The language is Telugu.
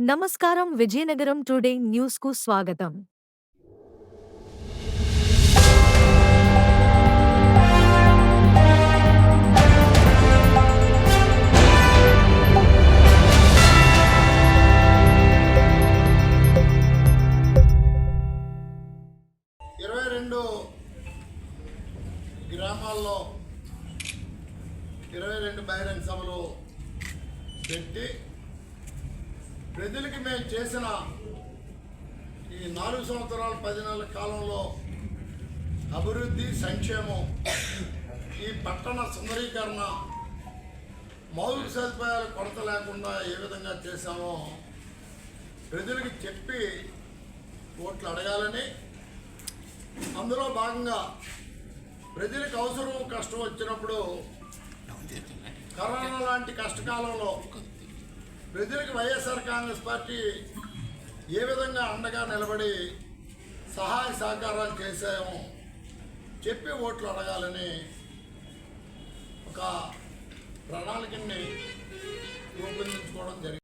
నమస్కారం విజయనగరం టుడే న్యూస్ కు స్వాగతం. గ్రామాల్లో 22 బహిరంగ సభలు పెట్టి ప్రజలకి మేము చేసిన ఈ 4 సంవత్సరాల 10 నెలల కాలంలో అభివృద్ధి సంక్షేమం, ఈ పట్టణ సుందరీకరణ, మౌలిక సదుపాయాలు కొరత లేకుండా ఏ విధంగా చేశామో ప్రజలకి చెప్పి ఓట్లు అడగాలని, అందులో భాగంగా ప్రజలకు అవసరం కష్టం వచ్చినప్పుడు కరోనా లాంటి కష్టకాలంలో ప్రజలకు వైఎస్ఆర్ కాంగ్రెస్ పార్టీ ఏ విధంగా అండగా నిలబడి సహాయ సహకారాలు చేశామో చెప్పి ఓట్లు అడగాలని ఒక ప్రణాళికని రూపొందించుకోవడం జరిగింది.